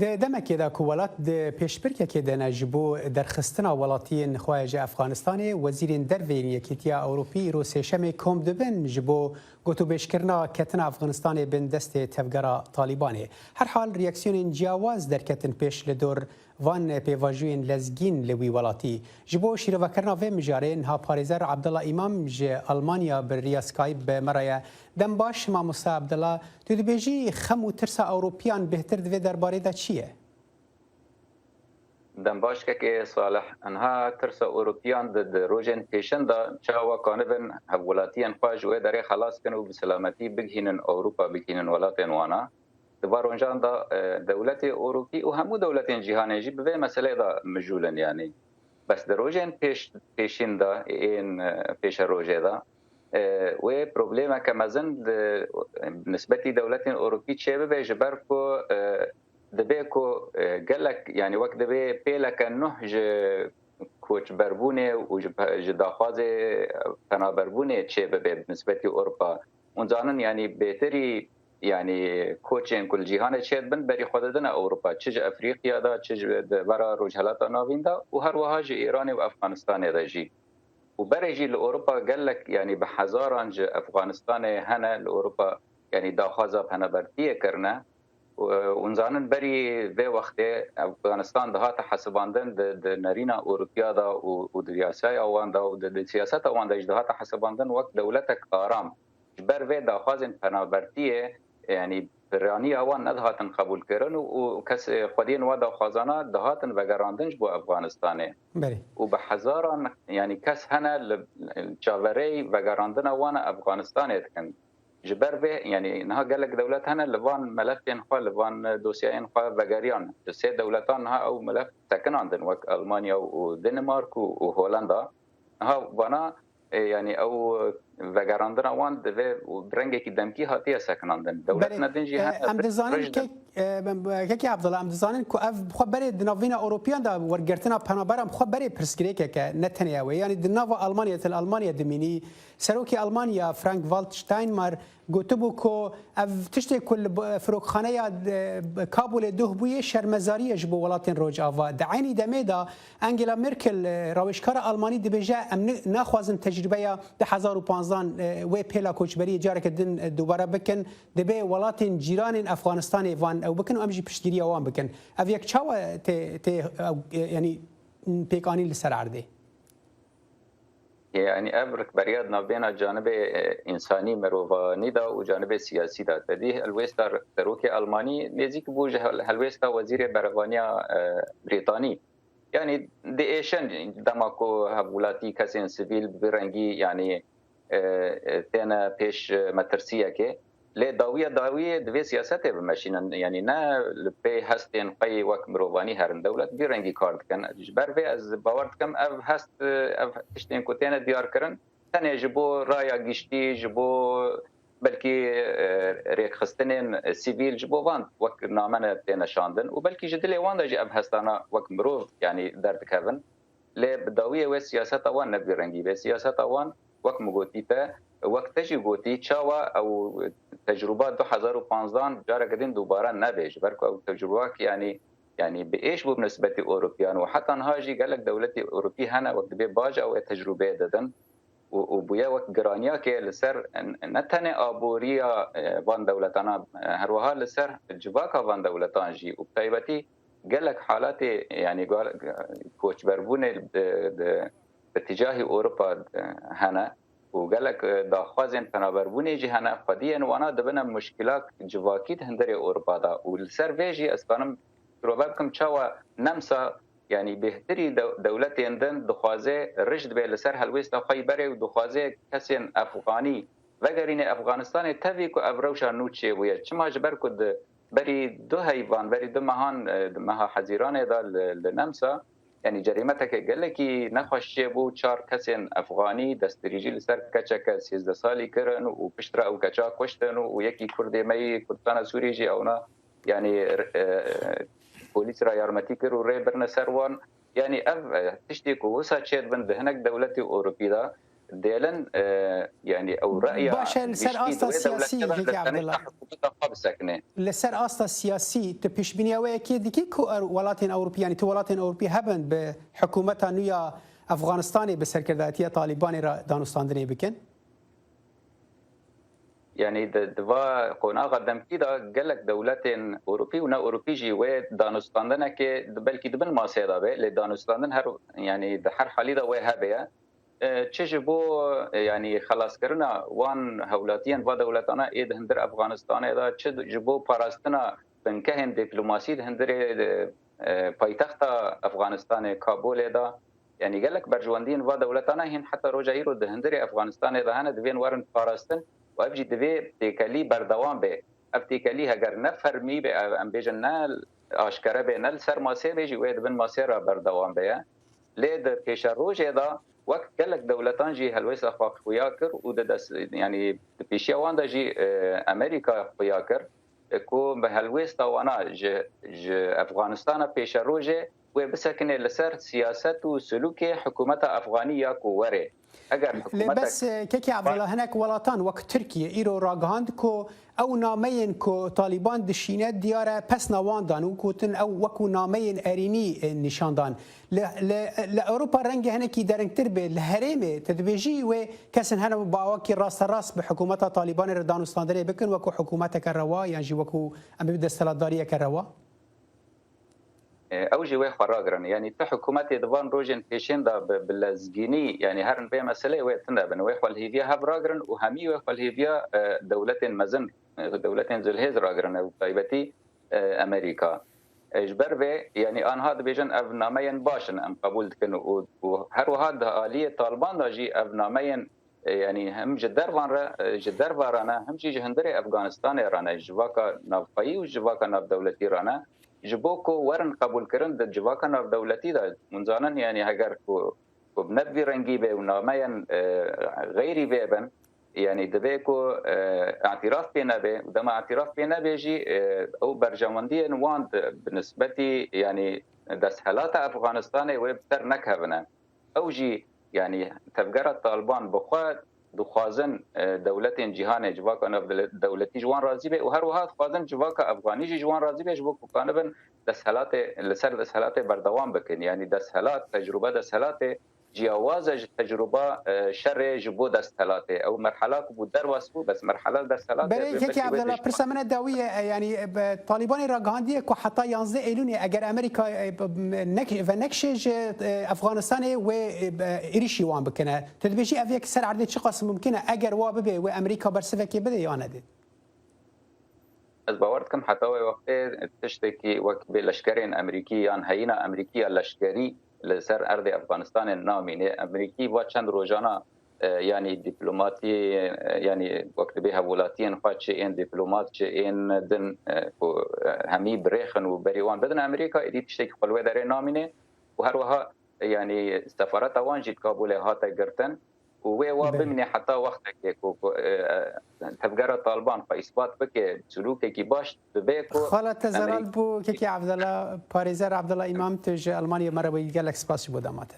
دەمەکێدا کو وڵات پێشبرکێکێدەنە ji بۆ دەرخستنا وڵاتیên xwayê Efxanistanê wezîrên derveyên Yekîtiya Ewropî îro sêşemê kom dibin ji bo gotûbêjkirina ketina Efxanistanê bin destê tevgera Talîbanê. Her hal reaksiyonên ciyawaz derketin pêş li dor van pêvajiyên lezgîn li wî welatî. Ji bo şîrevekirina vê mijarê niha parêzer Abdullah İmam ji Almanya bi riya Skype bi me re dem baş mamosta Abdullah tu dibêjî xem û tirsa Ewropiyan bêhtir divê derbarê de çi ye? Dem başkekê Salih enha tirsa Ewropiyan di rojên pêşin da çawa kanibin hevwelatiyên xwe ji wê derê xelas kin û bi silametî bigihînin Ewropa bigihînin welatên wan. Di baroncan da dewletê Ewropî û hemû dewletên cîhanê jî bi vê meselê da mijûlin yanî. Bes di rojên pêşîn da ên pêşa rojê da wê problemeke mezin nisbetî dewletên Ewropî çêbibe ji ber ku dibe ku gelek yani wek dibe pêleke nuh ji koçberbûnê û ji daxwazê penaberbûnê çêbibe nisbetî Ewropa. Hûn zanin yani bêtirî yani koçên ku li cîhanê çêdibin berî xwe didine Ewropa, çi ji Efrîqiya da, çi ji devera Rojhelata Navîn da û her wiha ji Îranê û Efxanistanê de jî. û berê jî li Ewropa gelek yani bi hezaran ji Efxanistanê hene li Ewropa yani daxwaza penabertiyê kirine. Hûn zanin berî vê wextê Efxanistan dihate hesibandin di nerîna Ewropiya da û di yasaya wan da û di siyaseta wan de jî dihate hesibandin wek dewletek aram. Ji ber vê daxwazên penabertiyê yani piraniya wan nedihatin qebûlkirin û kes xwediyên wa daxwazana dihatin vegerandin ji bo Efxanistanê. û bi hezaran yani kes hene li çavereyê vegerandina wan a Efxanistanê dikin. Ji ber vê yani niha gelek dewlet hene li van melefên xwe li van dosyayên xwe vegeriyan. Ji sê dewletan niha ew melef tekinandin wek Almanya û Danimark û Hollanda. Niha vana yani ew vegerandina wan divê rengekî demkî hatiye sekinandin. Dewlet nedin jî em dizanin kekî Abdullah em dizanin ku ev xwe berê di navîna Ewropiyan da wergirtina penaberan xwe berê pirsgirêkeke ne tenê ew ê yani di nava Almanya til Almanya dimînî serokê Almanya Frank-Walter Steinmeier gotibû ku ev tiştê ku li firokxaneya Kabulê duh bûye şermezariye ji bo welatên Rojava. Di aynî demê da Angela Merkel rawêjkara Almanî dibêje em naxwazin tecrübeya 2015 wê pêla koçberiyê careke din dubare bikin dibe welatên cîranên Efxanistanê van ew bikin û em jî piştgiriya wan bikin. Ev yek çawa tê yani pêkanî li ser erdê. Yani ev rikberiya navbêna canibê însanî merovanî da û canibê siyasî da. Tedî helwêsta serokê Almanî nêzik bû ji helwêsta wezîrê berevaniya Brîtanî. Yani diêşin dema ku hevwelatî kesên sivîl bi rengî yani têne pêş metirsiyekê. Lê dawiyê divê siyasetê bimeşînin yani ne li pê hestên xwe wek mirovî herin dewlet bir rengî kar dikin. Ji ber vê ez bawer dikim ev hest ev tiştên ku têne diyar kirin tenê ji bo raya giştî ji bo belkî rêkxistinên sivîl ji bo van wek namene têne şandin û belkî ji dilê wan de jî ev hestana wek mirov yani derdikevin. Lê bi dawiyê wê siyaseta wan ne bir rengî vê siyaseta wan wek mi gotî te وقت جی گویی چاوا او تجربه 2015 جاره کدین دوباره نبیش برکو او تجربه یعنی به ایش بود نسبت اروپیان و حتی انهاجی گلک دولت اروپی هنه وقت به باج او تجربه دادن و بویا وقت گرانیا که لسر نتنه آبوریا وان دولتانا هر وها لسر جواکا وان دولتان جی و بتایبتی گلک حالات یعنی کوچ بربون اتجاه اروپا هنه و گلک داخوازن پنابربونی جهان خودیان وانا دبنا مشکلات جواکیت هندری اروپا دا و لسر ویجی اسپانم روبابکم چاوا نمسا یعنی بهتری دولت اندن دخوازه رشد به لسر هلویست خیبره و دخوازه کسین افغانی وگرین افغانستان تاوی کو ابروشا نوچه ویا چما جبر کد بری دو حیوان بری دو مها حزیران دا لنمسا yani cerimete gelekî nexweşçê bû çar kesên Efxanî destdirîjî li ser keçeke 13 salî kirin û piştre ew keça kuştin û yekî Kurdê me Kurdistana Sûriyê jî ewna yani polîs ra yarmetî kir û rê birine ser wan. Yani ev tiştê ku wisa çêdibin di hinek dewletê Ewropî da ديلن يعني او راي باشه سر استا سیاسی که عبدالله لسر استا سیاسی ته پیش بینیاوی کی دیکی کو ولاتین اوروپی یعنی تو ولاتین اوروپی هبن به حکومت نویا افغانستان به سرکرداتی طالبان را دانستاندنی بکن يعني دوا قونا قدم كده قال لك دولتين اوروبي ونا اوروبي جي و دانستاندن كي بلكي دبن ما سيدا به لدانستاندن هر يعني ده هر حالي ده وهابه تشجبو يعني خلاص كرنا وان هولاتيان و دولتانا ايد هندر افغانستان ادا تشجبو باراستنا بنكهن دبلوماسي هندر پایتخت افغانستان کابل ادا يعني قال لك برجواندين و دولتانا هن حتى روجايرو ده هندر افغانستان ادا هنا دبين ورن باراستن و ابجی دوی تکلی بردوام به اب تکلی اگر نفرمی به ام بیجن آشکاره به نل سر ماسه بیجی و دبن ماسه را بردوام به لید پیش روز دا وقت کلک دولتان جی هلویس اخوا خویا کر و دس یعنی پیشی وان دا جی امریکا خویا کر کو به هلویس تا وانا ج افغانستان پیش روز و بسکنه لسر سیاست و سلوک حکومت افغانیه کو وره بس كيكي عبد الله هناك ولاتان وقت تركيا ايرو راغاند كو او نامين كو طالبان دشينات دياره بس نواندان وكوتن او وكو نامين اريني نشاندان لاوروبا رنج هناك درنكتر به الهريمه تدبيجي وكسن هنا باوكي راس راس بحكومه طالبان ردان استاندري بكن وكو حكومتك الروا يعني وكو ام بدستلاداريه كروا او جوي خراغرن يعني تحكومات دبان روجن فيشين دا بالزجيني يعني هرن به مساله ويتنا بن ويخول هيفيا هبراغرن وهمي ويخول هيفيا دولتين مزن دولتين زلهز راغرن طيبتي امريكا اجبر به يعني ان هذا بيجن ابنامين باشن ام قبول كن وهر هذا اليه طالبان دا جي ابنامين يعني هم جدر ورانا هم جي جهندري افغانستان رانا جواكا نافقي وجواكا ناف دولتي رانا جبوكو ورن قبول كرن د جواكا ناف دولتي دا منزانن يعني اگر کو بنبي رنگي به ونامين غيري بيبن يعني دبيكو اعتراف بينا به ودما اعتراف بينا بيجي او برجماندي نواند بالنسبه يعني دسهلات افغانستان وبتر نكهبنا او جي يعني تفجر طالبان بخواد دخوازن دولتين جهان جواكا دولتي جوان راضي به وهر وهات خوازن جواكا افغاني جوان راضي به جبوكو كانبن دسهلات لسر دسهلات بردوام بكن يعني دسهلات تجربه دسهلات جیاواز تجربه شر جبو دستلات او مرحله کو در واسو بس مرحله دستلات برای که عبدالله پرسمنه داویه یعنی طالبان را گاندی کو حتی 11 ایلون اگر امریکا نکش افغانستان و ایریشی وان بکنه تدبیجی اوی سر عرض چه قسم ممکنه اگر وا به و امریکا برسفکی بده یا نه از باورتكم حتى وقت تشتكي وقت باللشكرين امريكيان هينا امريكيه لشكري لسر ارض افغانستان نامینه امریکی و چند روزانه يعني دبلوماتي يعني وقت بها ولاتين خاطش ان دبلومات ان دن همي بريخن وبريوان بدن امريكا ادي تشتكي خلوه دار نامینه و هر وها يعني سفارت وانجي كابول هاتا گرتن و بمني حتى وقتك تفجر طالبان فاثبات بك سلوكك باش بيكو خالد زرال بو كيكي عبد الله باريزر عبد الله امام تج المانيا مره ويجلك سباس بوداماته